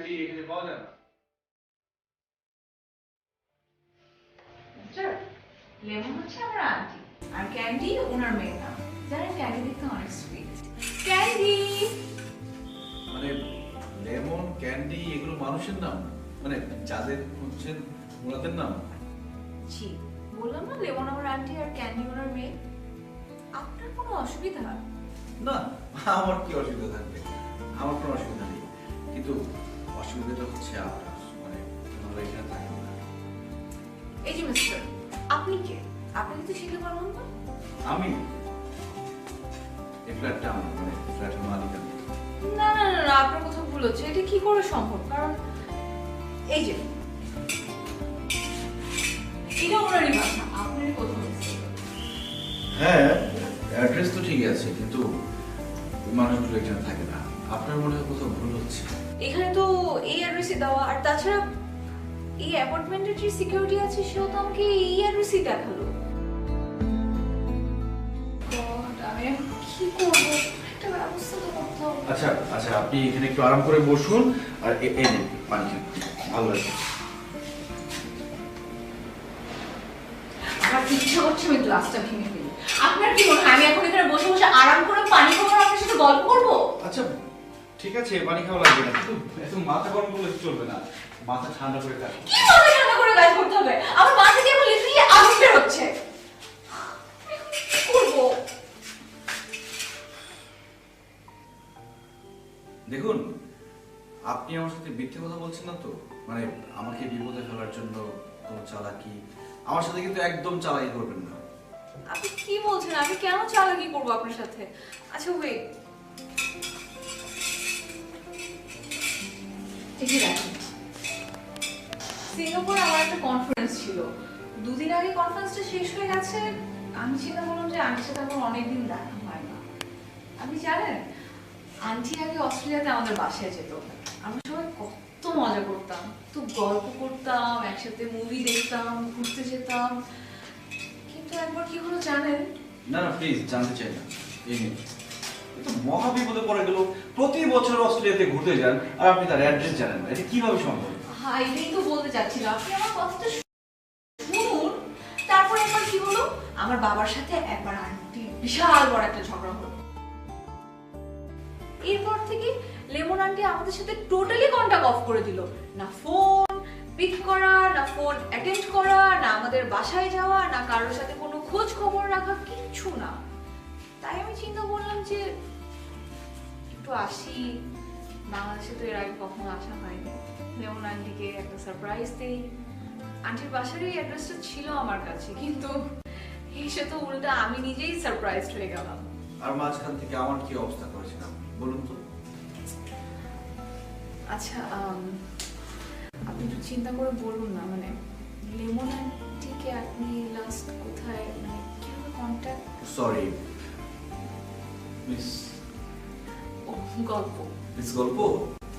Candy এখানে পাওয়া যায় না। মিস্টার, লেমন হচ্ছে আমার আন্টি আর ক্যান্ডি ওনার মেয়ের নাম। জানেন ক্যান্ডি দেখতে অনেক সুইট। ক্যান্ডি মানে লেমন ক্যান্ডি এগুলো মানুষের নাম, মানে যাদের হচ্ছেন ওনাদের নাম? জি, বললাম না লেমন আমার আন্টি আর ক্যান্ডি ওনার মেয়ে। আপনার কোনো অসুবিধা? না, আমার কি অসুবিধা থাকবে? আমার কোনো অসুবিধা নেই, কিন্তু অসুবিধাটা হচ্ছে আপনার, মানে ওনারা এখানে থাকেন না। এই যে মিস্টার, আপনি কে? আপনাকে তো চিনতে পারলাম না। আমি এই ফ্ল্যাটটা আমার, মানে ফ্ল্যাটের মালিক আমি। না না না না, আপনার কথা ভুল হচ্ছে। এটা কি করে সম্ভব? কারণ এই যে এটা ওনারই বাসা, আপনারই কোথাও মিস্টার। হ্যাঁ, অ্যাড্রেস তো ঠিকই আছে, কিন্তু ওই মানুষগুলো এখানে থাকে না। আপনার মনে হয় কোথাও ভুল হচ্ছে। এখানে তো এই অ্যাড্রেসে দেওয়া, আর তাছাড়া এই অ্যাপার্টমেন্টের যে সিকিউরিটি আছে সেও তো আমাকে এই অ্যাড্রেসই দেখালো। গড, আমি এখন কি করব? একটা ব্যবস্থা তো করতে হবে। আচ্ছা আচ্ছা, আপনি এখানে একটু আরাম করে বসুন, আর এই নিন পানি খান, ভালো লাগবে। আমার ইচ্ছা করছে আমি গ্লাসটা ভেঙে ফেলি। আপনার কি মনে হয় আমি এখন এখানে বসে বসে আরাম করে পানি খাবো আর আপনার সাথে গল্প করবো? আচ্ছা ঠিক আছে, পানি খাওয়া লাগবে না, কিন্তু এত মাথা গরম করলে চলবে না। মাথা ঠান্ডা করে কাজ। কি মাথা ঠান্ডা করে কাজ করতে হবে? আমার মাথা থেকে এখন লিটারালি আগুন বের হচ্ছে। এখন কি করবো? দেখুন, আপনি আমার সাথে মিথ্যে কথা বলছেন না তো? মানে আমাকে বিপদে ফেলার জন্য কোনো চালাকি? আমার সাথে কিন্তু একদম চালাকি করবেন না। আপনি কি বলছেন? আমি কেন চালাকি করবো আপনার সাথে? আচ্ছা ওয়েট, এই যে দেখেন, সিঙ্গাপুরে আমার একটা কনফারেন্স ছিল। দুদিন আগে কনফারেন্সটা শেষ হয়ে গেছে। আমি চিন্তা করলাম যে আন্টির সাথে আমার অনেকদিন দেখা হয় না। আপনি জানেন, আন্টি আগে অস্ট্রেলিয়াতে আমাদের বাসায় যেত। আমরা সবাই কত মজা করতাম, তো গল্প করতাম, একসাথে মুভি দেখতাম, ঘুরতে যেতাম। কিন্তু একবার কি হলো জানেন? না না, প্লিজ, জানতে চাই না। এই নিন, এ তো মহা বিপদে পড়ে গেল। প্রতি বছর অস্ট্রেলিয়াতে ঘুরতে যান আর আপনি তার অ্যাড্রেস জানেন না, এটা কিভাবে সম্ভব? হ্যাঁ, এটাই তো বলতে চাচ্ছিলাম। আপনি আমার কথাটা শুনুন। তারপর একবার কি হলো, আমার বাবার সাথে একবার আন্টি বিশাল বড় একটা ঝগড়া হলো। এরপর থেকে লেমন আন্টি আমাদের সাথে টোটালি কন্টাক্ট অফ করে দিল। না ফোন পিক করা, না ফোন অ্যাটেন্ড করা, না আমাদের বাসায় যাওয়া, না কারোর সাথে কোনো খোঁজ খবর রাখা, কিচ্ছু না। তাই আমি চিন্তা করলাম যে একটু আসি। বাংলাদেশে তো এর আগে কখনো আসা হয়নি, লেমন আন্টিকে একটা সারপ্রাইজ দেই। আন্টির বাসারই অ্যাড্রেসটা ছিল আমার কাছে, কিন্তু এসে তো উল্টা আমি নিজেই সারপ্রাইজড হয়ে গেলাম। আর মাঝখান থেকে আমার কি অবস্থা করেছেন আপনি বলুন তো? আচ্ছা, আপনি একটু চিন্তা করে বলুন না, মানে লেমন আন্টিকে আপনি লাস্ট কোথায়, মানে কিভাবে কন্ট্যাক্ট? Sorry miss. ও গল্প। মিস গল্প,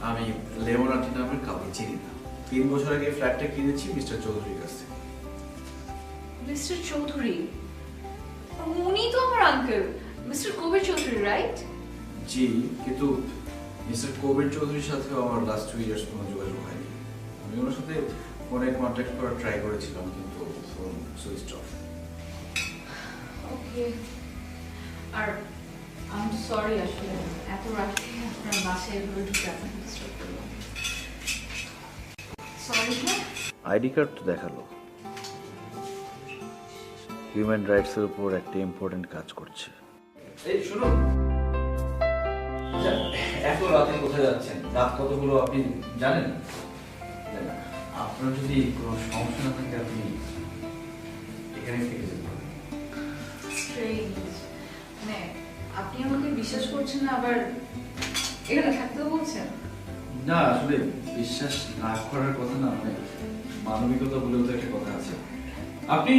আমি লেমন আন্টি নামের কাউকে চিনি না। 3 বছর আগে ফ্ল্যাটটা কিনেছি মিস্টার চৌধুরীর কাছ থেকে। মিস্টার চৌধুরী? উনি তো আমার আঙ্কেল, মিস্টার কবির চৌধুরী, রাইট? জি, কিন্তু মিস্টার কবির চৌধুরীর সাথেও আমার লাস্ট 2 ইয়ার্স কোনো যোগাযোগ হয়নি। আমি ওনার সাথে ফোনে কন্ট্যাক্ট করার ট্রাই করেছিলাম, কিন্তু ফোন সুইচ অফ। ওকে। আর আই এম সরি, আসলে এত রাতে আপনার বাসায় এভাবে ঢুকে আপনাকে ডিস্টার্ব করলাম। সরি। হ্যাঁ, আইডি কার্ড তো দেখালো, হিউম্যান রাইটসের উপর একটা ইম্পর্টেন্ট কাজ করছে। এই শুনুন, আচ্ছা, এত রাতে কোথায় যাচ্ছেন? রাত কতগুলো আপনি জানেন? জানেন। আপনার যদি কোনো সমস্যা না থাকে আপনি এখানে থেকে যেতে পারেন। স্ট্রেঞ্জ, মানে আপনি আমাকে বিশ্বাস করছেন না, আবার এখানে থাকতেও বলছেন। না, আসলে বিশ্বাস না করার কথা না, মানে মানবিকতা বলেও তো একটা কথা আছে। আপনি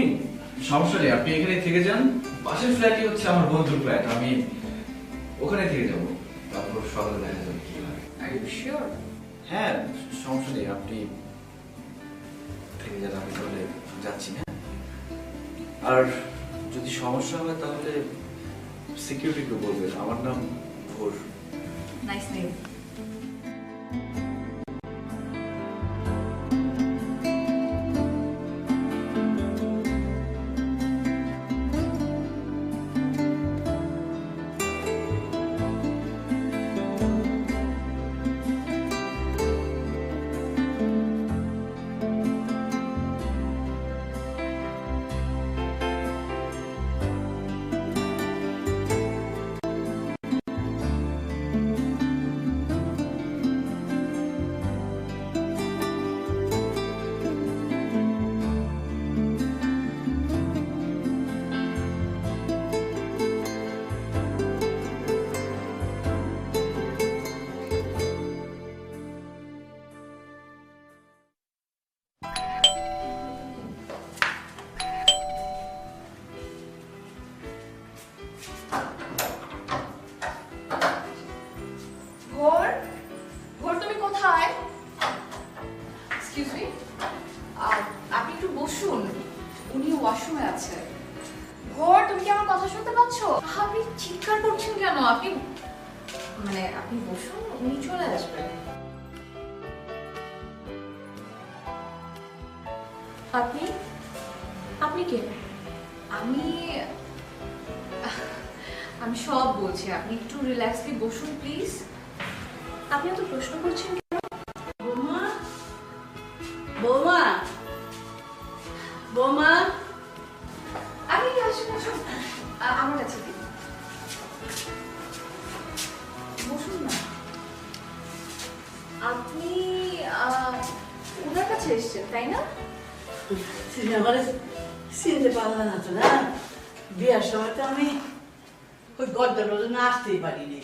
সমস্যা নেই, আপনি এখানে থেকে যান। পাশের ফ্ল্যাটই হচ্ছে আমার বন্ধুর ফ্ল্যাট, আমি ওখানে থেকে যাব। তারপর সকালে দেখা যাবে কি হয়। Are you sure? হ্যাঁ, সমস্যা নেই, আপনি থেকে যান, আমি তাহলে যাচ্ছি। হ্যাঁ, আর যদি সমস্যা হয় তাহলে সিকিউরিটিকে বলবেন আমার নাম ভোর। Nice name. ভোর, ভোর তুমি কোথায়? এক্সকিউজ মি, আপনি একটু বসুন, উনি ওয়াশরুমে আছে। ভোর, তুমি কি আমার কথা শুনতে পাচ্ছ? আপনি চিৎকার করছেন কেন? আপনি আপনি বসুন, উনি চলে আসবেন। আপনি আপনি কে? আমি আমি সব বলছি, আপনি একটু রিল্যাক্সলি বসুন প্লিজ। আপনি এত প্রশ্ন করছেন কেন? বৌমা, বৌমা, বৌমা, আপনি আসুন আসুন, আমার কাছে দিন। বসুন না। আপনি ওনার কাছে এসেছেন তাই না? তুমি আমার চিনতে পারলে না তো না? বিয়ার সময় তো আমি ওই গদ্দার জন্য আসতেই পারিনি।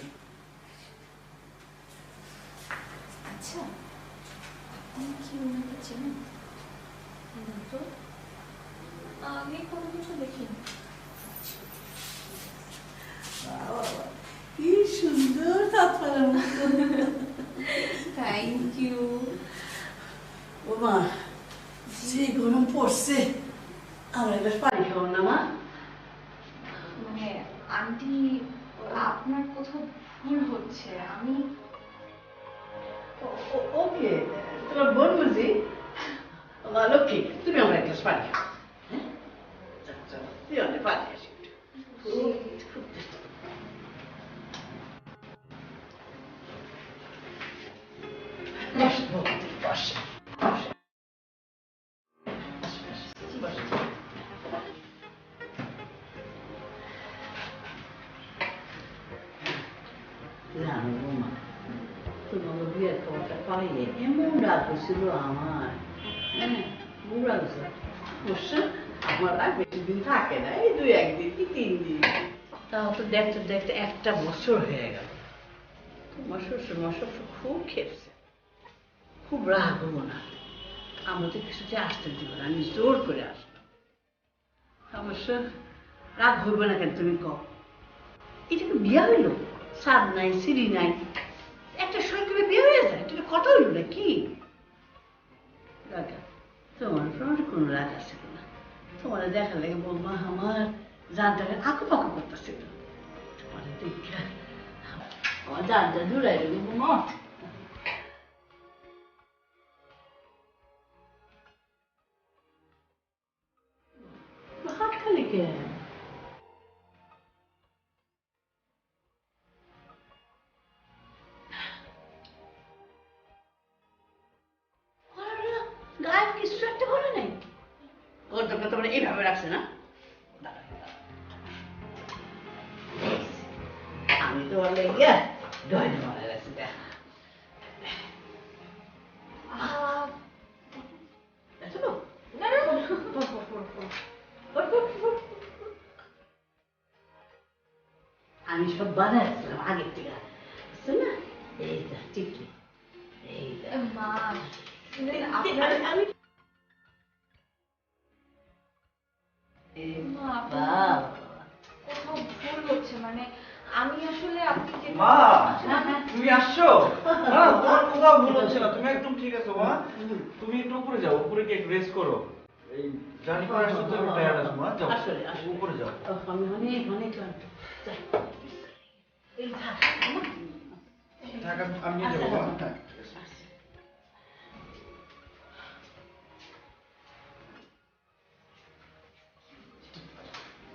আচ্ছা, আপনি কি ওনাকে চেনেন? না তো, আগে কোনো কিছু দেখিনি। বাবা, কি সুন্দর তাৎপর্য। Thank you. বৌমা, যে গরম পড়ছে, আমার একটা পানি খাও না মা? আন্টি, আপনার কোথাও ভুল হচ্ছে। আমি ওকে, তোমার বোন বুঝি? আমার লক্ষ্মী, তুমি আমার একটা পানি খাও। হ্যাঁ, চলো চলো, তুই অনেক পানি আসি। খুব চেষ্টা করো। বস, বস, বস, বস, বস। জানো বৌমা, তোমার বিয়ের খবরটা পাইলে এমন রাগ হয়েছিল আমার। হ্যাঁ, বুড়া হয়েছে। অবশ্য আমার রাগ বেশি দিন থাকে না, এই 2-1 দিন কি 3 দিন। তাও তো দেখতে দেখতে 1 বছর হয়ে গেল। তোমার শ্বশুর মশাই খুব খেপছে, খুব রাগ হবো না। আমাদের কিছুতে আসতে দিব না, আমি জোর করে আসবো। অবশ্য রাগ হইব না কেন তুমি কও? এটা কি বিয়া হইলো? সাদ নাই, সিঁড়ি নাই, একটা সৈকতে বিয়ে হয়ে যায়? তুমি কথা হইল না কি? রাগা, তোমার উপর কোনো রাগ আছে না। তোমার দেখার লাগে বৌমা আমার জানটাকে আঁকু পাকু করতেছিল। তোমার দেখা আমার জানটা জুড়াই দেবো বৌমা। হাত খালি কে? গায়ে কিছু একটা বলে নাই। ওর দরকার তোমরা এইভাবে রাখছে না? আমি তো বলে গিয়া ডয়নে মারা রাখছি। আমি সব বানাচ্ছিলাম আগের থেকে, বুঝছো না? এই যা টিকি, এই যা মা, আপনার আমি মা, আপনার কোথাও ভুল হচ্ছে। আমি আসলে আপনি যে মা, তুমি আসছো? না, তোমার কোথাও ভুল হচ্ছে না, তুমি একদম ঠিক আছো মা। তুমি একটু উপরে যাও, উপরে গিয়ে রেস্ট করো। এই জানি করে আসছো তো একটু টায়ার্ড আছো মা, যাও আসলে আসলে উপরে যাও। আমি অনেক অনেক ক্লান্ত। যাই। এই থাক, আমার ঢাকা আমি নিয়ে যাবো মা।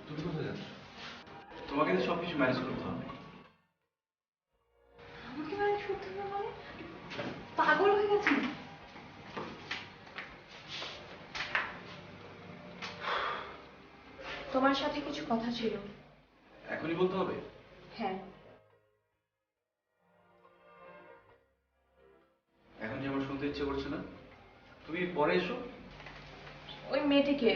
তুমি কোথায় যাচ্ছ? তোমাকে তো সবকিছু ম্যানেজ করতে হবে। আমাকে ম্যানেজ করতে হবে মানে? পাগল হয়ে গেছেন? তোমার সাথে কিছু কথা ছিল। এখনই বলতে হবে? হ্যাঁ। এখন যে আমার শুনতে ইচ্ছে করছে না, তুমি পরে এসো। ওই মেয়েটিকে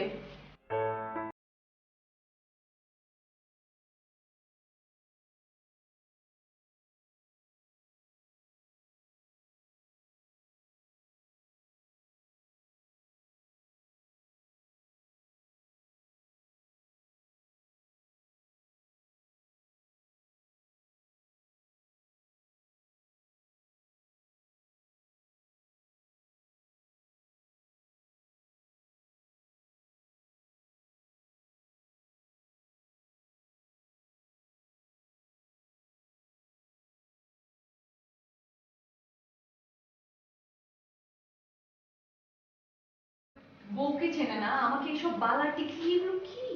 বউকে চেনে না, আমাকে এইসব বালা টিকলি এগুলো কি?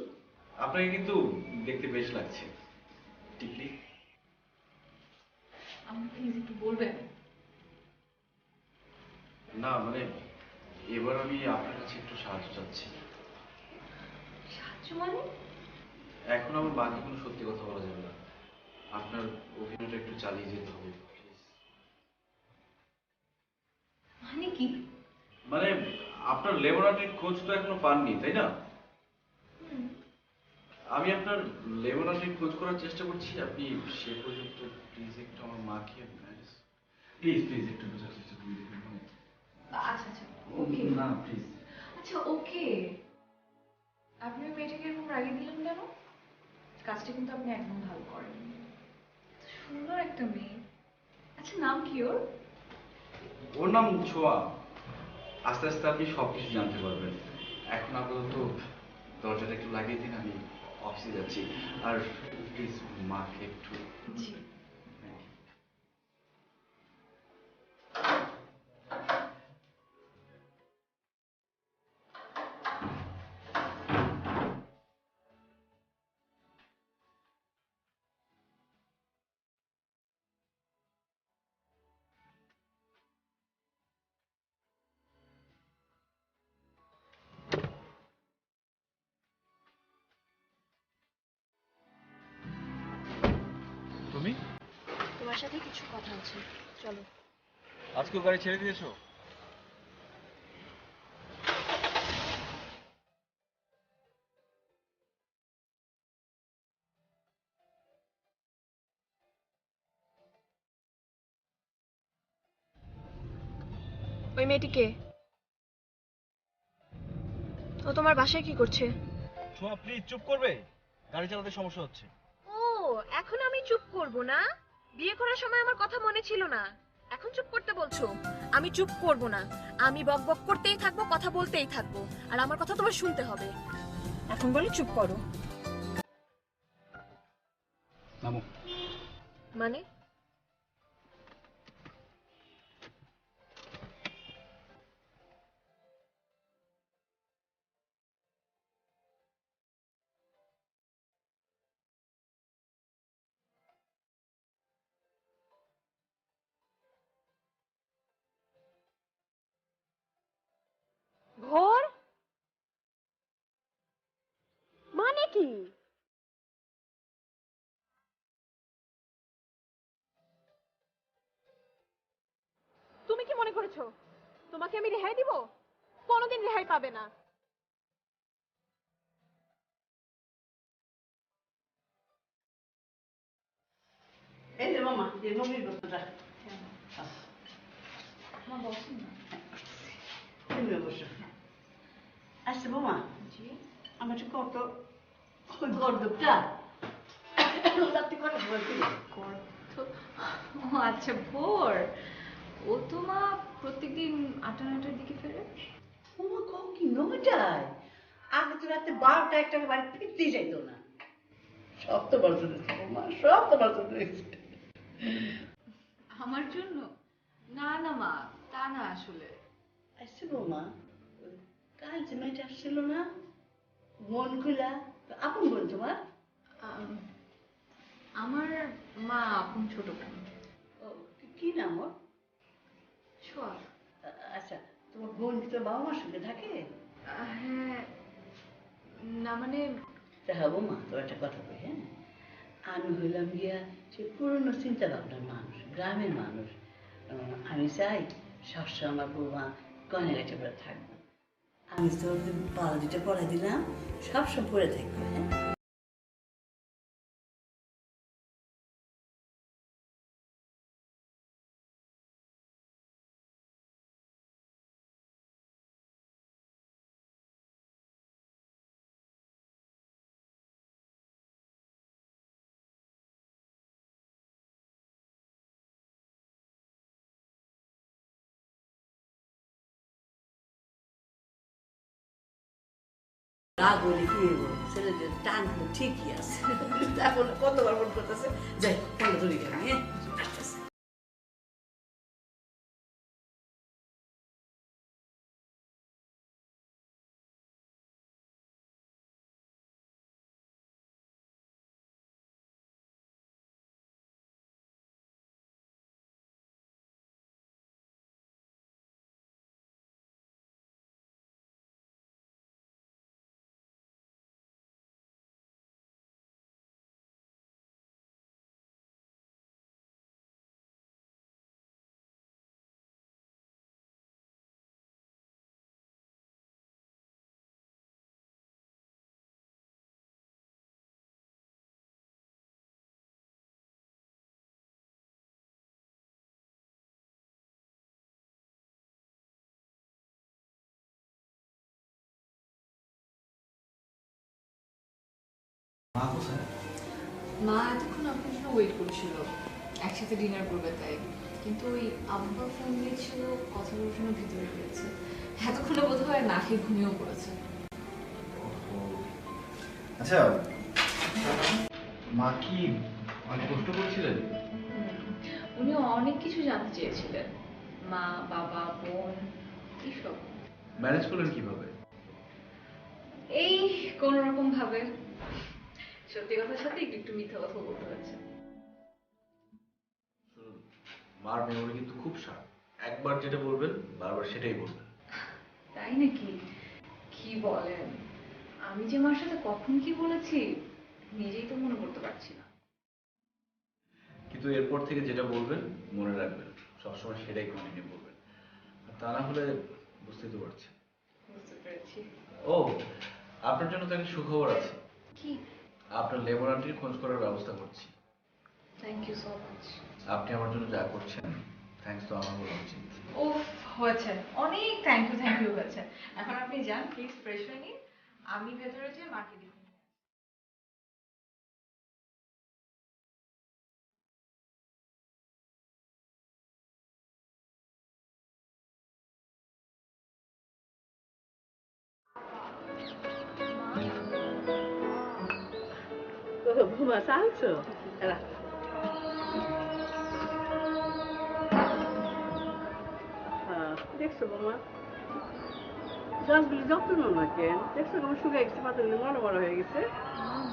আপনাকে কিন্তু দেখতে বেশ লাগছে টিকলি। আপনি প্লিজ একটু বলবেন। না মানে এবার আমি আপনার কাছে একটু সাহায্য চাচ্ছি। সাহায্য মানে? এখন আমার বাকি কোনো সত্যি কথা বলা যাবে না, আপনার অভিনয়টা একটু চালিয়ে যেতে হবে প্লিজ। মানে কি? মানে আপনার লেবরেটরির খোঁজ তো এখনো পাননি তাই না? আমি আপনার লেবরেটরির খোঁজ করার চেষ্টা করছি, আপনি সে পর্যন্ত প্লিজ একটু আমার মাকে প্লিজ প্লিজ একটু বোঝার চেষ্টা করে দেখুন। আচ্ছা আচ্ছা ওকে। না প্লিজ। আচ্ছা ওকে, আপনি ওই মেয়েটাকে এরকম রাগিয়ে দিলেন কেন? কাজটা কিন্তু আপনি একদম ভালো করেন। সুন্দর একটা মেয়ে। আচ্ছা নাম কি ওর? ওর নাম ছোঁয়া। আস্তে আস্তে আপনি সবকিছু জানতে পারবেন। এখন আপাতত দরজাটা একটু লাগিয়ে দিন, আমি অফিসে যাচ্ছি। আর প্লিজ মাকে একটু। জি। তুমি তোমার সাথে কিছু কথা আছে, চলো। আজকেও গাড়ি ছেড়ে দিয়েছো? ওই মেয়েটি কে? ও তোমার বাসায় কি করছে? ছোঁয়া প্লিজ চুপ করবে, গাড়ি চালাতে সমস্যা হচ্ছে। ও, এখন আমি চুপ করব না? বিয়ে করার সময় আমার কথা মনে ছিল না, এখন চুপ করতে বলছো? আমি চুপ করব না, আমি বক বক করতেই থাকবো, কথা বলতেই থাকবো, আর আমার কথা তোমার শুনতে হবে। এখন বলি চুপ করো। নামো। মানে? ঘোর মানে কি? তুমি কি মনে করেছো তোমাকে আমি রেহাই দিব? কোনোদিন রেহাই পাবে না। এই যে মামা, এই মমির বস্তুটা আমার বসেন না। এমনি বসো। আচ্ছা বোমা, জি। আমার একটু কত ওই গর্দবটা রাত্রি কটা সময় ফিরে? ও আচ্ছা ভোর। ও তো মা প্রত্যেকদিন 8টা-9টার দিকে ফেরে। ওমা কম কি নটায়? আগে তো রাতে 12টা 1টার বাড়ি ফিরতেই যাইতো না। সব তোমার জন্য বোমা, সব তোমার জন্য হয়েছে। আমার জন্য? না না মা, তা না আসলে। আচ্ছা বোমা, ওই কাল যে মেয়েটা আসছিল না, মন খুলা, আপন বোন তোমার? আম, আমার মা আপন ছোট বোন। ও, কি নাম ওর? ছোঁয়া। আচ্ছা, তোমার বোন কি তোর বাবা মার সঙ্গে থাকে? হ্যাঁ, না মানে তা হবো মা, তো একটা কথা কই, হ্যাঁ? আমি হইলাম গিয়া সে পুরনো চিন্তা ভাবনার মানুষ, গ্রামের মানুষ। আমি চাই সবসময় আমার বৌমা কনেগাটি করে থাকবো। আমি তো পালা দুটো পড়াই দিলাম, সবসময় পড়ে থাকবো, হ্যাঁ? রাগ হলে কি হইব? ছেলেদের টান তো ঠিকই আছে। এখন কতবার ফোন করতেছে, যাই ফোন ধরি আমি, আসতেছে। মা কোথায়? মা এতক্ষণ আপনার জন্য ওয়েট করছিল, একসাথে ডিনার করবে তাই। কিন্তু ওই আব্বা ফোন দিয়েছিল, কথা বলার জন্য ভিতরে গিয়েছে। এতক্ষণে বোধ হয় না খেয়ে ঘুমিয়েও পড়েছে। ওহো। আচ্ছা, মা কি অনেক কষ্ট করছিলেন? উনি অনেক কিছু জানতে চেয়েছিলেন, মা, বাবা, বোন, এইসব। ম্যানেজ করলেন কিভাবে? এই কোন রকম ভাবে। সত্যি কথার সাথে একটু একটু মিথ্যা কথা বলতে হয়েছে। শুনুন, মার মেমোরি কিন্তু খুব শার্প। একবার যেটা বলবেন বারবার সেটাই বলবেন। তাই নাকি? কি বলেন? আমি যে মার সাথে কখন কি বলেছি নিজেই তো মনে করতে পারছি না। কিন্তু এরপর থেকে যেটা বলবেন মনে রাখবেন, সবসময় সেটাই কন্টিনিউ করবেন। আর তা না হলে বুঝতেই তো পারছেন। বুঝতে পেরেছি। ও, আপনার জন্য তো একটা সুখবর আছে। কি? আপনার লেমন আন্টির খোঁজ করার ব্যবস্থা করছি। Thank you so much. আপনি আমার জন্য যা করছেন, থ্যাঙ্কস তো আমার বলা উচিত। উফ, হয়েছে, অনেক থ্যাংক ইউ হয়েছে। এখন আপনি যান, প্লিজ ফ্রেশ হয়ে নিন। আমি ভেতরে যেয়ে মাকে দেখে নিই। বৌমা চালছো? দেখছো বৌমা, গাছগুলি যত্ন নাও না কেন? দেখছো কেমন শুকিয়ে গেছে, পাতাগুলি মরা মরা হয়ে গেছে।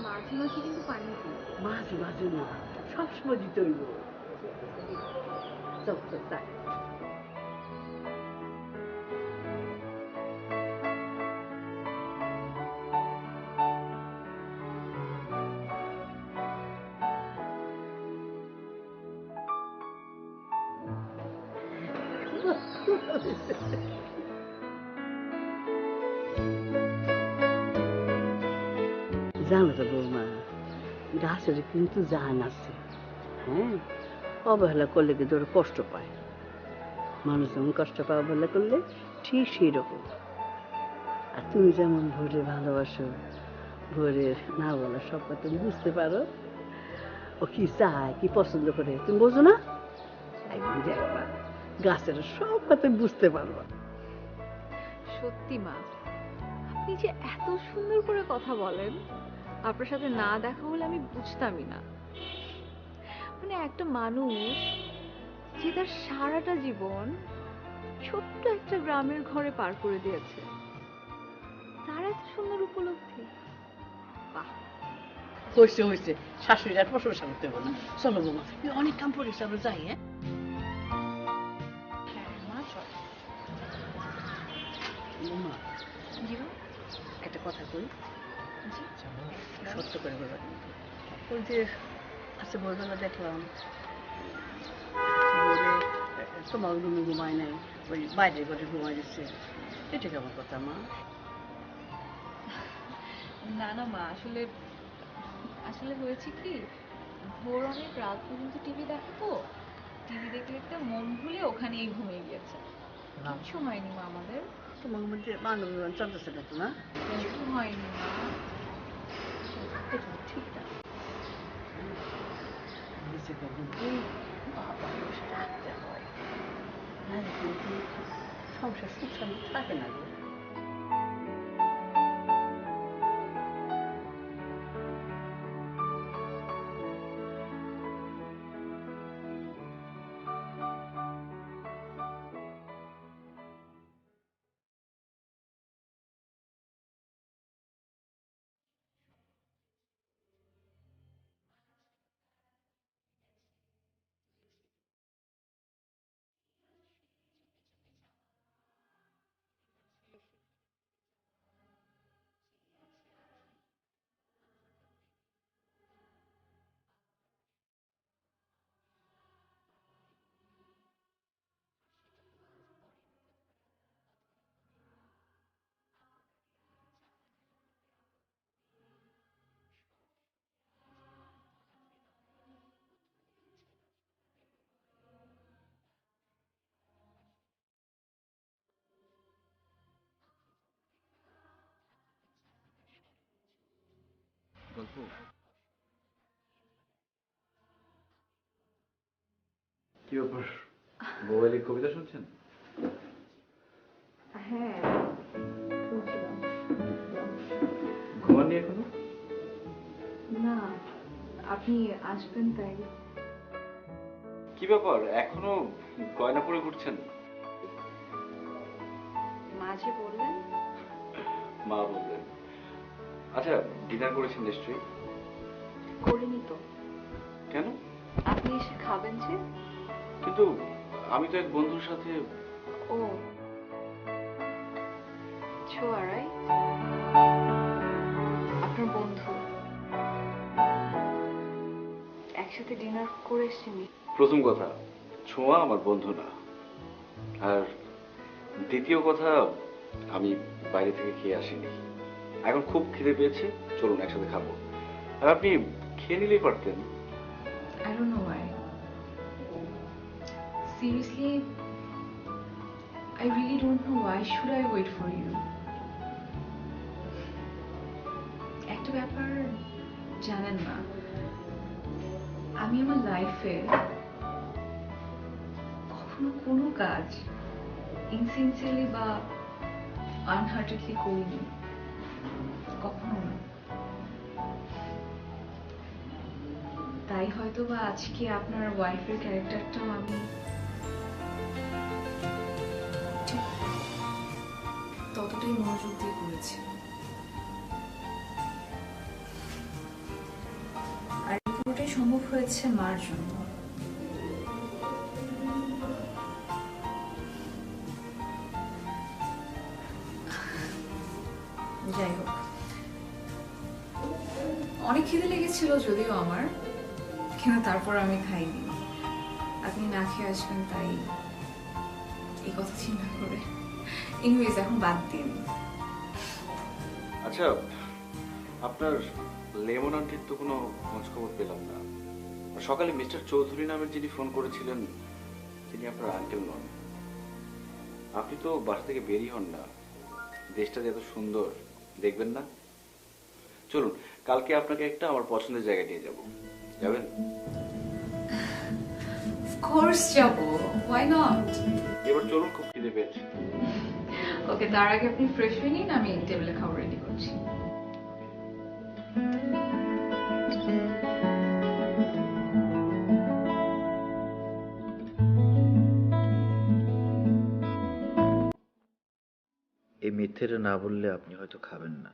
মাঝে মাঝে কিন্তু পানি দিই। মাঝে মাঝে না, সবসময় দিতে হইব। চল চল তাই। জানো তো বৌমা, গাছের কিন্তু জান আছে। হ্যাঁ, অবহেলা করলে কিন্তু ওরা কষ্ট পায়। মানুষ যেমন কষ্ট পায় অবহেলা করলে, ঠিক সেই রকম। আর তুমি যেমন ভোরে ভালোবাসো, ভোরের না বলা সব কথা তুমি বুঝতে পারো। ও কি চায়, কি পছন্দ করে তুমি বোঝো না? একদিন দেখবা গাছের সব কথা বুঝতে পারবা। সত্যি মা, আপনি যে এত সুন্দর করে কথা বলেন, আপনার সাথে না দেখা হলে আমি বুঝতামই না। মানে একটা মানুষ যে তার সারাটা জীবন ছোট্ট একটা গ্রামের ঘরে পার করে দিয়েছে, তার এত সুন্দর উপলব্ধি। বাহ। হয়েছে হয়েছে, শাশুড়ি আর প্রশংসা করতে হবে না। চলো বৌমা, অনেক কাম পড়েছে, আমরা যাই। হ্যাঁ হ্যাঁ মা, চল। বৌমা, জি মা। একটা কথা কই, জি। সত্য করে বলবা কিন্তু। ওই যে আচ্ছা ভোরবেলা দেখলাম ভোরে তোমার রুমে ঘুমায় নাই, ওই বাইরের ঘরে ঘুমাই দিচ্ছে। এটা কেমন কথা মা? না না মা, আসলে আসলে হয়েছে কি, ভোর অনেক রাত পর্যন্ত টিভি দেখে তো, টিভি দেখতে দেখতে মন ভুলে ওখানেই ঘুমিয়ে গিয়েছে। কিচ্ছু হয়নি মা আমাদের। তোমার মধ্যে মানব চলতেছে না তো না? কিছু হয়নি মা। এটা ঠিক না। নিজেকে কিন্তু বাবা বসে রাখতে হয়, নাহলে কিন্তু সংসার সুখ শান্তি থাকে না গো। গল্প কি ব্যাপার, মোবাইলে কবিতা শুনছেন? হ্যাঁ, শুনছিলাম। ঘুমাননি এখনো? না, আপনি আসবেন তাই। কি ব্যাপার, এখনো গয়না পরে ঘুরছেন? মাঝে বললেন। মা বললেন। আচ্ছা, ডিনার করেছেন নিশ্চয়ই? করিনি তো। কেন? আপনি এসে খাবেন যে? কিন্তু আমি তো এক বন্ধুর সাথে। ও, ছোঁয়া রাইট? আপনার বন্ধু একসাথে ডিনার করে এসেছি। প্রথম কথা, ছোঁয়া আমার বন্ধু না। আর দ্বিতীয় কথা, আমি বাইরে থেকে খেয়ে আসিনি। এখন খুব খিদে পেয়েছে, চলুন একসাথে খাবো। আর আপনি খেয়ে নিলেই পারতেন। I don't know why. Seriously, I really don't know why should I wait for you. একটা ব্যাপার জানেন না, আমি আমার লাইফে কখনো কোনো কাজ ইনসিনসিয়ারলি বা আনহার্টেডলি করিনি, কখনো না। তাই হয়তো বা আজকে আপনার ওয়াইফের ক্যারেক্টারটাও আমি ঠিক ততটাই মনোযোগ দিয়ে করেছি। আর এই পুরোটাই সম্ভব হয়েছে মার জন্য। যাই হোক, অনেক খিদে লেগেছিল যদিও আমার, কিন্তু তারপর আমি খাইনি। আপনি না খেয়ে আসবেন তাই এই কথা চিন্তা করে। এনিওয়েজ, এখন বাদ দিন। আচ্ছা, আপনার লেমন আন্টির তো কোনো খোঁজ খবর পেলাম না। সকালে মিস্টার চৌধুরী নামের যিনি ফোন করেছিলেন, তিনি আপনার আঙ্কেল নন। আপনি তো বাসা থেকে বেরিয়ে হন না। দেশটা যে এত সুন্দর, দেখবেন না? চলুন, কালকে আপনাকে একটা আমার পছন্দের জায়গায় নিয়ে যাব। যাবেন? কোর্স যাবো, হোয়াই নট? এবার চলুন, খুব খিদে পেয়েছে। ওকে, তার আগে আপনি ফ্রেশ হয়ে নিন, আমি টেবিলে খাবার রেডি করছি। এই মিথ্যেটা না বললে আপনি হয়তো খাবেন না।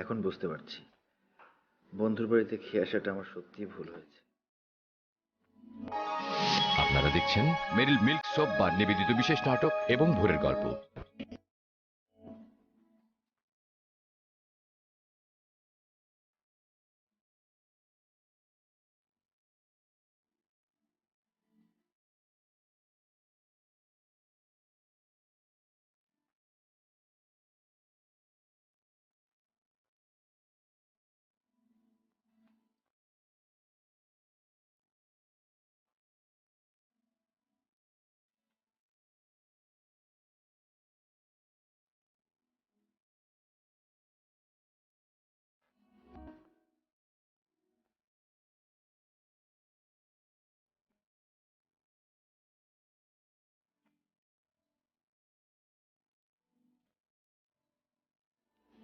এখন বুঝতে পারছি, বন্ধুর বাড়িতে খেয়ে আসাটা আমার সত্যিই ভুল হয়েছে। আপনারা দেখছেন মেরিল মিল্ক সোপ বা নিবেদিত বিশেষ নাটক এবং ভোরের গল্প।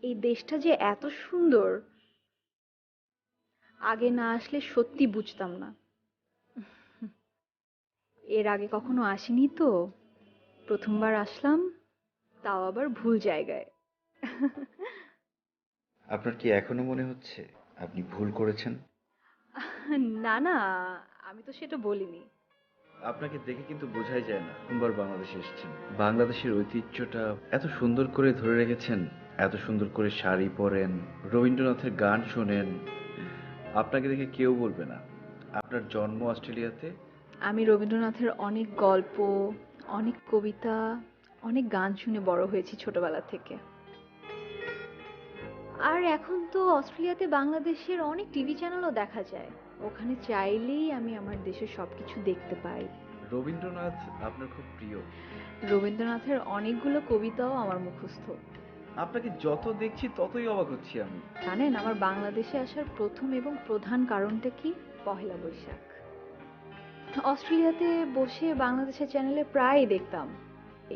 এই দেশটা যে এত সুন্দর, আগে না আসলে সত্যি বুঝতাম না। এর আগে কখনো আসিনি তো, প্রথমবার আসলাম, তাও আবার ভুল জায়গায়। আপনার কি এখনো মনে হচ্ছে আপনি ভুল করেছেন? না না, আমি তো সেটা বলিনি। আপনাকে দেখে কিন্তু বোঝাই যায় না প্রথমবার বাংলাদেশে এসেছেন। বাংলাদেশের ঐতিহ্যটা এত সুন্দর করে ধরে রেখেছেন, এত সুন্দর করে শাড়ি পরেন, রবীন্দ্রনাথের গান শোনেন। আপনাকে দেখে কেউ বলবে না আপনার জন্ম অস্ট্রেলিয়াতে। আমি রবীন্দ্রনাথের অনেক গল্প, অনেক কবিতা, অনেক গান শুনে বড় হয়েছি ছোটবেলা থেকে। আর এখন তো অস্ট্রেলিয়াতে বাংলাদেশের অনেক টিভি চ্যানেলও দেখা যায়, ওখানে চাইলেই আমি আমার দেশের সবকিছু দেখতে পাই। রবীন্দ্রনাথ আপনার খুব প্রিয়। রবীন্দ্রনাথের অনেকগুলো কবিতাও আমার মুখস্থ। আপনাকে যত দেখছি ততই অবাক হচ্ছি আমি। জানেন, আমার বাংলাদেশে আসার প্রথম এবং প্রধান কারণটা কি? পহেলা বৈশাখ। অস্ট্রেলিয়াতে বসে বাংলাদেশের চ্যানেলে প্রায় দেখতাম।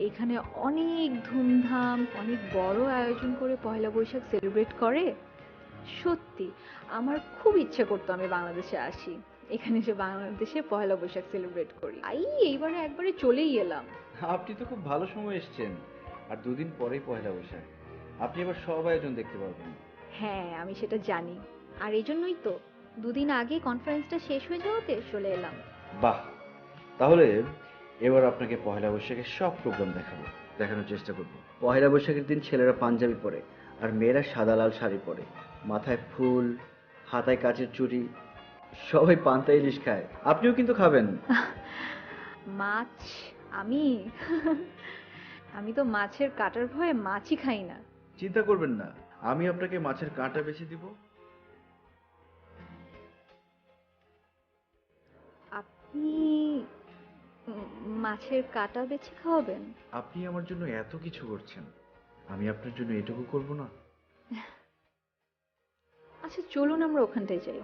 এখানে অনেক ধুমধাম, অনেক বড় আয়োজন করে পয়লা বৈশাখ সেলিব্রেট করে। সত্যি আমার খুব ইচ্ছে করতো আমি বাংলাদেশে আসি, এখানে এসে বাংলাদেশে পয়লা বৈশাখ সেলিব্রেট করি। এইবারে একবারে চলেই এলাম। আপনি তো খুব ভালো সময় এসেছেন, আর দুদিন পরেই পয়লা বৈশাখ, আপনি এবার সব আয়োজন দেখতে পারবেন। হ্যাঁ, আমি সেটা জানি, আর এই জন্যই তো দুদিন আগে কনফারেন্সটা শেষ হয়ে যাওয়াতে চলে এলাম। বাহ, তাহলে এবার আপনাকে পয়লা বৈশাখের সব প্রোগ্রাম দেখানোর চেষ্টা করব। পয়লা বৈশাখের দিন ছেলেরা পাঞ্জাবি পরে আর মেয়েরা সাদা লাল শাড়ি পরে, মাথায় ফুল, হাতায় কাচের চুড়ি, সবাই পান্তা ইলিশ খায়। আপনিও কিন্তু খাবেন। মাছ? আমি আমি তো মাছের কাঁটার ভয়ে মাছই খাই না। চিন্তা করবেন না, আমি আপনাকে মাছের কাঁটা বেছে দিব। আপনি মাছের কাঁটা বেছে খাওয়াবেন? আপনি আমার জন্য এত কিছু করছেন, আমি আপনার জন্য এটুকু করব না? আচ্ছা চলুন আমরা ওখানটায় যাই।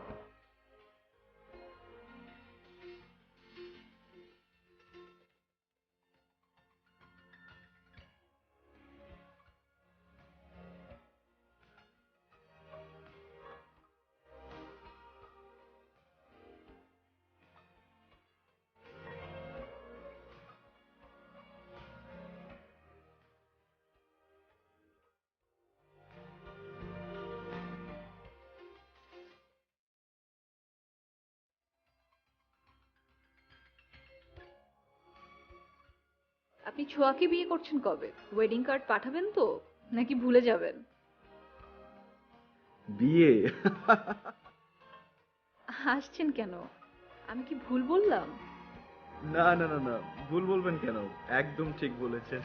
আপনি ছোঁয়াকে বিয়ে করছেন কবে? ওয়েডিং কার্ড পাঠাবেন তো, নাকি ভুলে যাবেন? বিয়ে? হাসছেন কেন? আমি কি ভুল বললাম? না না না না, ভুল বলবেন কেন, একদম ঠিক বলেছেন।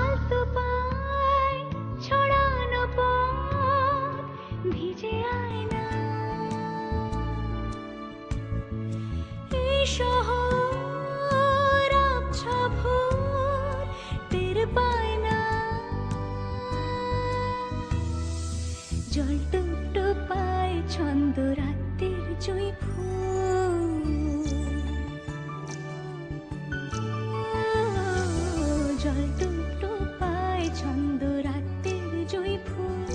আলতো পায় ছড়ানো পথ ভিজে আয়না, এই শহর আবছা ভোর টের পায় না, জল টুকটো পায় ছন্দ রাতের জুঁই ফুল, জল টুকটো পায় ছন্দ রাতের জুঁই ফুল,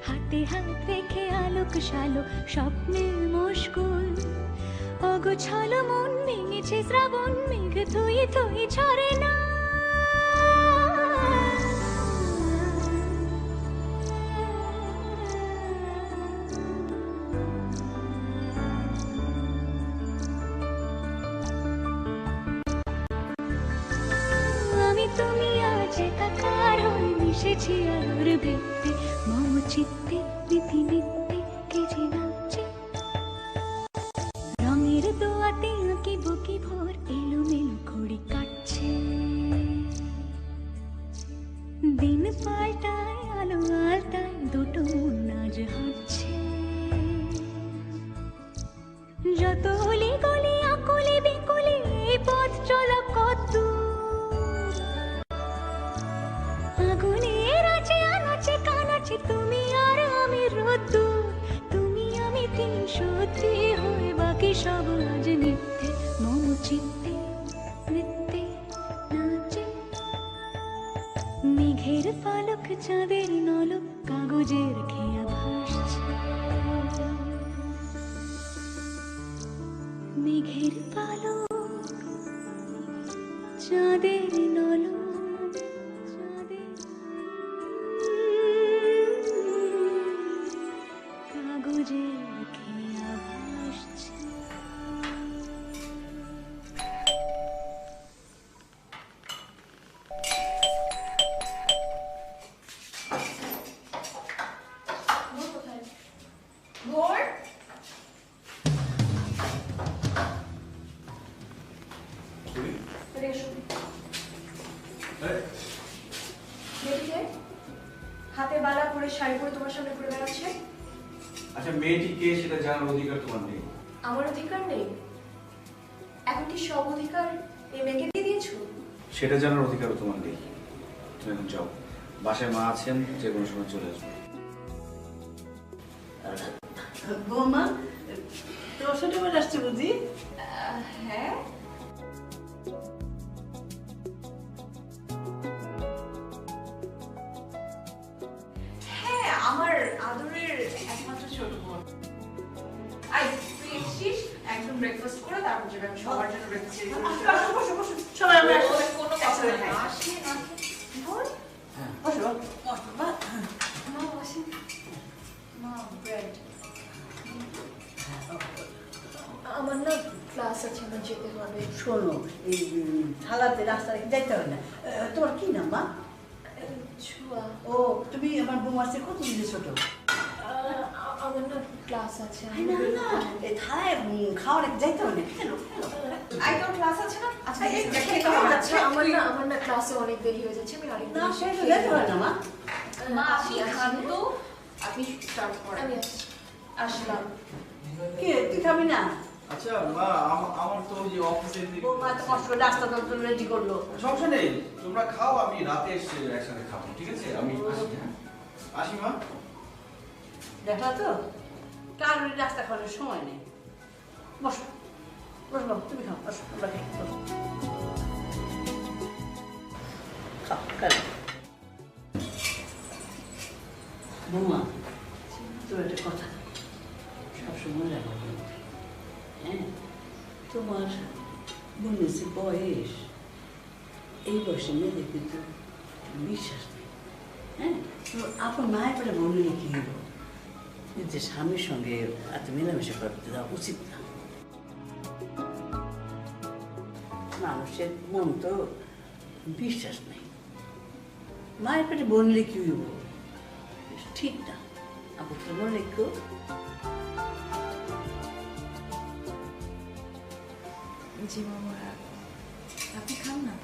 হাতে হাত রেখে আলোক শালো স্বপ্নের মুশকুল, অগোছালো মন ভেঙেছে শ্রাবণ মেঘ থুই থুই ঝরে না, আমি তুমি আজ একাকার হয়ে মিশেছি আলোর বৃত্তে, মম চিত্তে নীতি নিত্যে কে যে নাচে, রঙের দোয়াতে আঁকি বুকি ভোর এলোমেলো ঘড়ি কাটছে, দিন পাল্টায় আলো আলতায় দুটো মন আজ হাঁটছে, যত অলি গলি আকুলি বিকুলি এই পথ চলা কত আগুনের আছে আনাচে কানাচে, তুমি আর আমি রোদ্দুর, তুমি আমি তিন সত্যি হয়ে বাকি সব আজ মিথ্যে, মম চিত্তে নৃত্যে নাচে, মেঘের পালক চাঁদের নলক কাগজের খেয়া ভাসছে, মেঘের পালক চাঁদের নলক কাগজের খেয়া ভাসছে। ভোর হাতে বালা পরে শাড়ি পরে তোমার সামনে ঘুরে বেড়াচ্ছে। আচ্ছা মেয়েটি কে সেটা জানার অধিকার তোমার নেই। আমার অধিকার নেই? এখন কি সব অধিকার এই মেয়েকে দিয়ে দিয়েছো? সেটা জানার অধিকারও তোমার নেই। তুমি এখন যাও, বাসায় মা আছেন, যে কোনো সময় চলে আসবে। বৌমা তোর ছোট বেলা আসছে বুঝি? হ্যাঁ, হ্যাঁ, আমার আদরের একমাত্র ছোট বোন। আই তুই এসেছিস, একদম ব্রেকফাস্ট করে তারপর যাবে। আমি সবার জন্য ব্রেকফাস্ট রেডি করে আসো, বসো, বসো। সবাই আমরা একসাথে কোনো কথা একসাথে নেই। খাই। আসি না, ধর বসো, বসো, বাবা। মা বসে। মা ব্রেড। আমার না ক্লাস আছে, আমার যেতে হবে। শোনো, এই থালাতে রাস্তা রেখে যাইতে হবে না। তোমার কি নাম মা? ছুয়া, ও, তুমি আমার বৌমার চেয়ে কত দিনে ছোট? আমার না ক্লাস আছে। না না, এই থালায় খাওয়া রেখে যাইতে হবে না। কেন? আই তোর ক্লাস আছে না? আচ্ছা, এই, দেখে এই, তো হবে। আচ্ছা, আমার না ক্লাসে অনেক দেরি হয়ে যাচ্ছে, আমি আরেকটু না, সে তো যেতে হবে না মা। মা আপনি খান তো, আপনি স্টার্ট করেন। আমি আসছি। আসলাম। কে, তুই খাবি না? আচ্ছা মা, আমার তো ওই যে অফিসে বৌমা এত কষ্ট করে রাস্তা তো রেডি করলো। সমস্যা নেই, তোমরা খাও, আমি রাতে এসে একসাথে খাবো, ঠিক আছে? আমি আসি, হ্যাঁ? আসি মা। দেখলা তো, কারোর রাস্তা খাওয়ানোর সময় নেই। বসো, বসো বাবু, তুমি খাও, বসো, আমরা খাই, বসো। খাও, খাও। বৌমা, তোর একটা কথা সবসময় রাখো। হ্যাঁ, তোমার বোনের যে বয়স, এই বয়সে মেয়েদের কিন্তু বিশ্বাস নেই। হ্যাঁ, তো আপনার মায়ের পরে বোনের কি হলো? যে স্বামীর সঙ্গে এত মেলামেশা করতে দেওয়া উচিত না। মানুষের মন তো বিশ্বাস নেই। মায়ের পেটে বললে কি হইব? ঠিক না। আপনি তো মনে রেখো। জি মামা, আপনি খান না।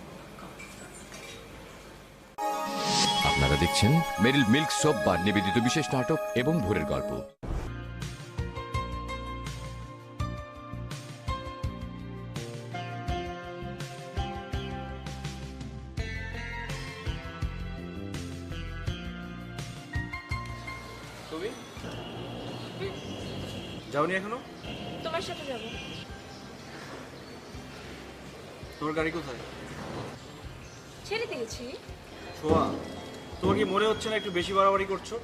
আপনারা দেখছেন মেরিল মিল্ক সোপ বার নিবেদিত বিশেষ নাটক এবং ভোরের গল্প। তুমি যাওনি এখনো? তোমার সাথে যাব। তোমার গাড়ি কোথায়? ছেড়ে দিয়েছি। ছোঁয়া, তোমার কি মনে হচ্ছে না একটু বেশি বাড়াবাড়ি করছো?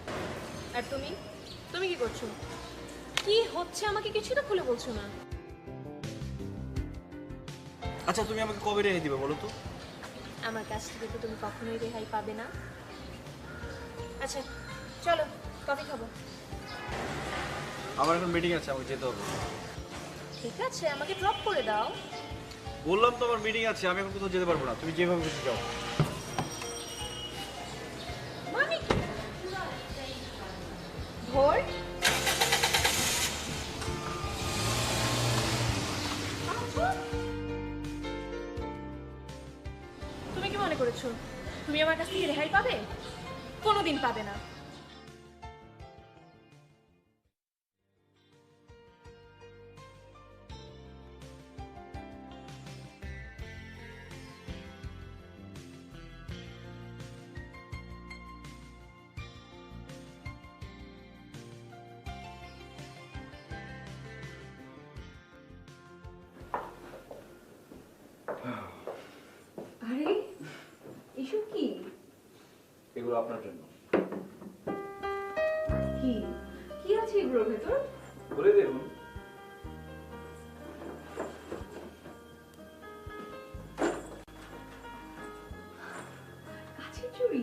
আর তুমি তুমি কি করছো? কি হচ্ছে আমাকে কিছু তো খুলে বলছো না। আচ্ছা, তুমি আমাকে কবে রেহাই দিবে বলো তো? আমার কাছ থেকে তো তুমি কখনোই রেহাই পাবে না। আচ্ছা চলো, কফি খাবো। আমার এখন মিটিং আছে, আমাকে যেতে হবে। ঠিক আছে, আমাকে ড্রপ করে দাও। বললাম তো আমার মিটিং আছে, আমি এখন কোথাও যেতে পারবো না, তুমি যেভাবে খুশি যাও। মানে কি? ভোর, তুমি কি মনে করেছো তুমি আমার কাছ থেকে রেহাই পাবে? কোনোদিন পাবে না। আরে এসব কি? এগুলো আপনার জন্য। কি কি আছে এগুলোর ভেতর? বলে দেখুন। আছে চুড়ি?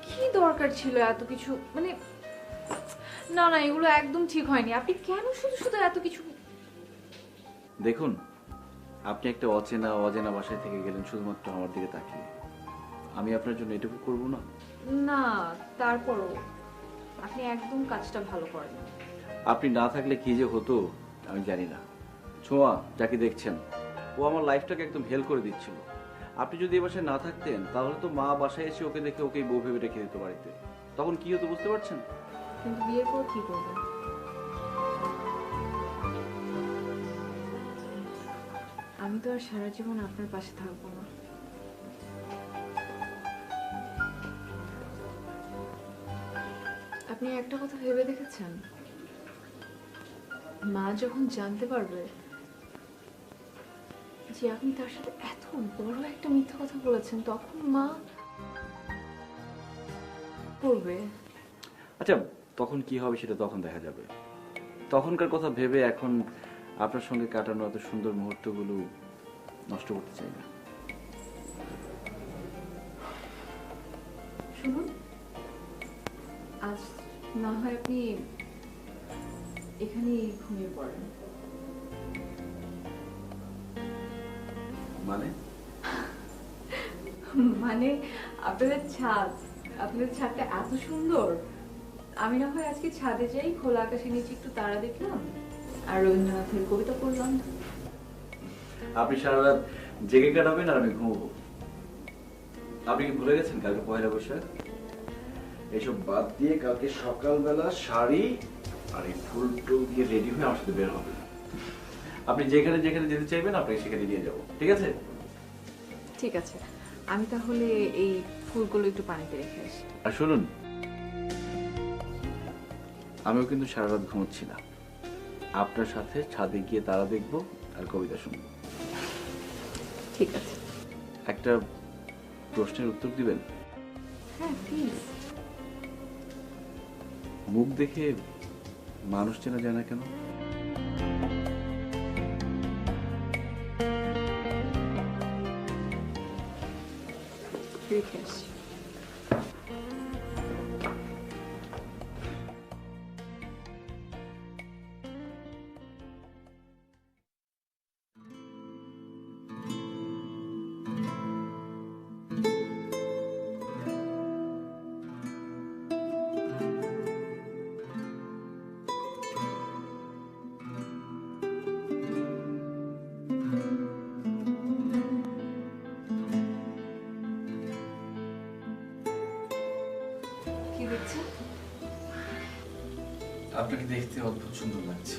কি দরকার ছিল এত কিছু? মানে না না, এগুলো একদম ঠিক হয়নি। আপনি কেন শুধু শুধু এত কিছু? দেখুন, আপনি একটা অচেনা অজানা বাসায় থেকে গেলেন শুধুমাত্র আমার দিকে তাকিয়ে। আমি আপনার জন্য এটুকু করব না? না, তারপরও আপনি একদম কাজটা ভালো করেন। আপনি না থাকলে কি যে হতো আমি জানি না। ছোঁয়া যাকে দেখছেন, ও আমার লাইফটাকে একদম হেল করে দিচ্ছিল। আপনি যদি এ বাসায় না থাকতেন তাহলে তো মা বাসায় এসে ওকে দেখে ওকেই বউ ভেবে রেখে দিত বাড়িতে। তখন কি হতো বুঝতে পারছেন? কিন্তু বিয়ের পর কি করবো? আমি তো আর সারা জীবন আপনার পাশে থাকবো না। আপনি একটা কথা ভেবে দেখেছেন, মা যখন জানতে পারবে যে আপনি তার সাথে এত বড় একটা মিথ্যা কথা বলেছেন, তখন মা করবে? আচ্ছা, তখন কি হবে সেটা তখন দেখা যাবে। তখনকার কথা ভেবে এখন আপনার সঙ্গে কাটানো এত সুন্দর মুহূর্তগুলো নষ্ট করতে চাই না। শুনুন, আজ না হয় আপনি এখানেই ঘুমিয়ে পড়েন। মানে? মানে আপনাদের ছাদটা এত সুন্দর, আমি না হয় আজকে ছাদে যাই, খোলা আকাশের নিচে একটু তারা দেখলাম আর রবীন্দ্রনাথের কবিতা পড়লাম। আপনি সারা রাত জেগে কাটাবেন আর আমি ঘুমবো। আপনি কি ভুলে গেছেন কালকে পয়লা বৈশাখ? এসব বাদ দিয়ে কালকে সকালবেলা শাড়ি আর এই ফুল টুল দিয়ে রেডি হয়ে আমার সাথে বের হবে। আপনি যেখানে যেখানে যেতে চাইবেন আপনাকে সেখানে নিয়ে যাবো, ঠিক আছে? ঠিক আছে, আমি তাহলে এই ফুলগুলো একটু পানিতে রেখে আসি। আর শুনুন, আমিও কিন্তু সারা রাত ঘুমোচ্ছি না। আপনার সাথে ছাদে গিয়ে তারা দেখবো আর কবিতা শুনবো। ঠিক আছে। একটা প্রশ্নের উত্তর দিবেন? হ্যাঁ প্লিজ। মুখ দেখে মানুষ চেনা যায় না কেন? রেখে আসি। কি দেখছেন? আপনাকে দেখতে অদ্ভুত সুন্দর লাগছে।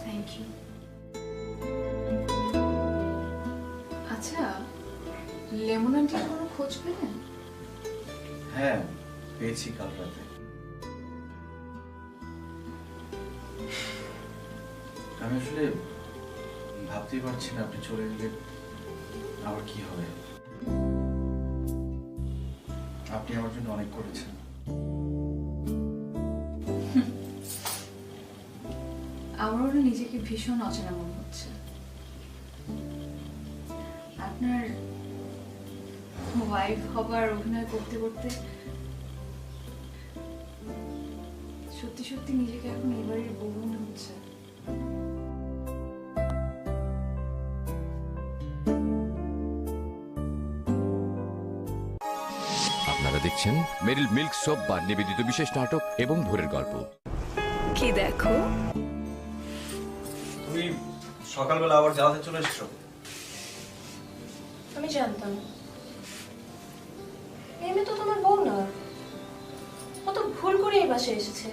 Thank you. আচ্ছা, লেমন আন্টির কোনো খোঁজ পেলেন? হ্যাঁ, পেয়েছি কাল রাতে। আমি আসলে ভাবতেই পারছি না আপনি চলে গেলে আবার কি হবে। আপনি আমার জন্য অনেক করেছেন। আমারও না নিজেকে ভীষণ অচেনা মনে হচ্ছে। আপনার ওয়াইফ হবার অভিনয় করতে করতে সত্যি সত্যি নিজেকে এখন এবারের বউ মনে হচ্ছে। আপনারা দেখছেন মেরিল মিল্ক সোপ বা নিবেদিত বিশেষ নাটক এবং ভোরের গল্প। কি দেখো? তুমি সকালবেলা আবার জ্বালাতে চলে এসছো। আমি জানতাম এই মেয়ে তো তোমার বউ না, ও তো ভুল করে এই বাসায় এসেছে।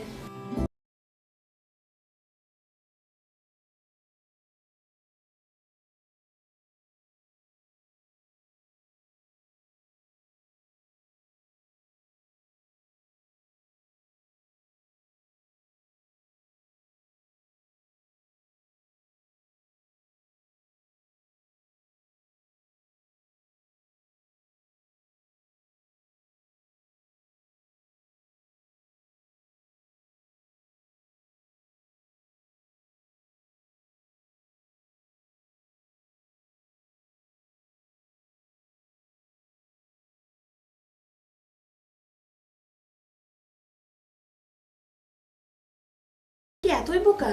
কি এতই বোকা?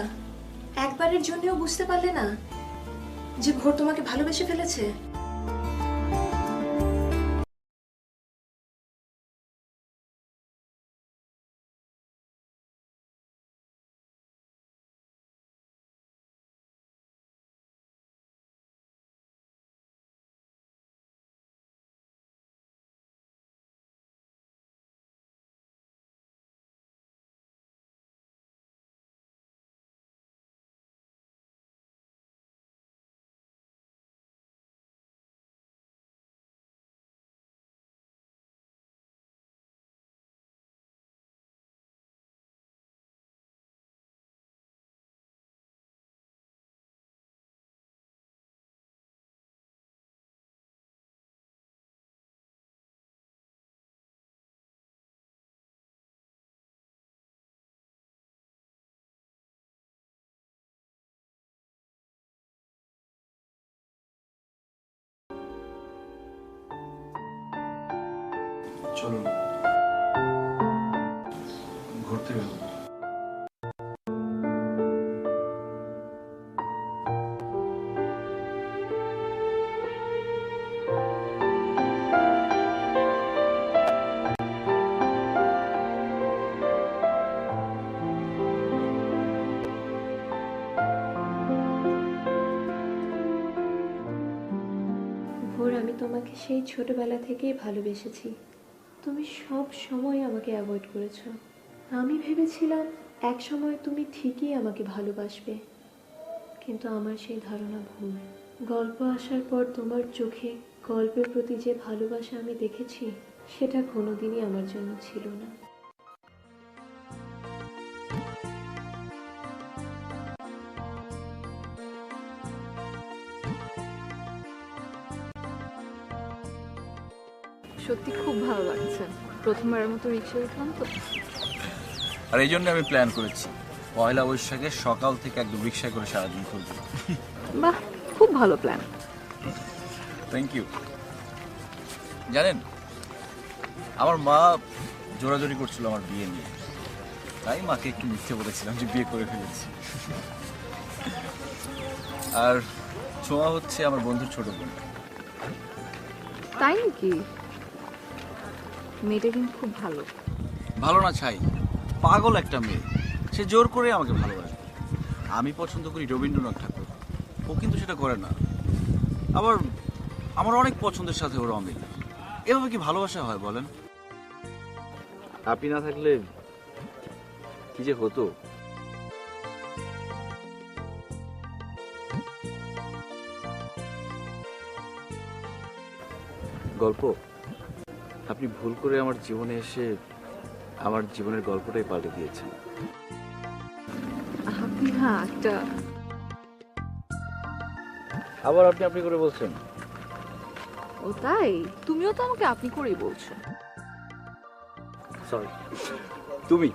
একবারের জন্যও বুঝতে পারলে না যে ভোর তোমাকে ভালোবেসে ফেলেছে? চলুন ঘুরতে বেরোবো। ভোর, আমি তোমাকে সেই ছোটবেলা থেকেই ভালোবেসেছি। তুমি সব সময় আমাকে অ্যাভয়েড করেছো। আমি ভেবেছিলাম এক সময় তুমি ঠিকই আমাকে ভালোবাসবে, কিন্তু আমার সেই ধারণা ভুল। গল্প আসার পর তোমার চোখে গল্পের প্রতি যে ভালোবাসা আমি দেখেছি, সেটা কোনোদিনই আমার জন্য ছিল না। সত্যি খুব ভালো লাগছে, প্রথমবারের মতো রিক্সায় উঠলাম তো। আর এই জন্য আমি প্ল্যান করেছি পয়লা বৈশাখে সকাল থেকে একদম রিক্সায় করে সারাদিন ঘুরবো। বাহ, খুব ভালো প্ল্যান। Thank you. জানেন, আমার মা জোরাজোরি করছিল আমার বিয়ে নিয়ে, তাই মাকে একটু মিথ্যে বলেছিলাম যে বিয়ে করে ফেলেছি। আর ছোঁয়া হচ্ছে আমার বন্ধুর ছোট বোন। তাই নাকি? মেয়েটা কিন্তু খুব ভালো। ভালো না ছাই, পাগল একটা মেয়ে। সে জোর করে আমাকে ভালোবাসে। আমি পছন্দ করি রবীন্দ্রনাথ ঠাকুর, ও কিন্তু সেটা করে না। আবার আমার অনেক পছন্দের সাথে ওর অমিল। এভাবে কি ভালোবাসা হয় বলেন? আপনি না থাকলে কি যে হতো। গল্প, আপনি ভুল করে আমার জীবনে এসে আমার জীবনের গল্পটাই পাল্টে দিয়েছেন। আপনি না একটা আবার আপনি আপনি করে বলছেন। ও তাই? তুমিও তো আমাকে আপনি করেই বলছো। সরি, তুমি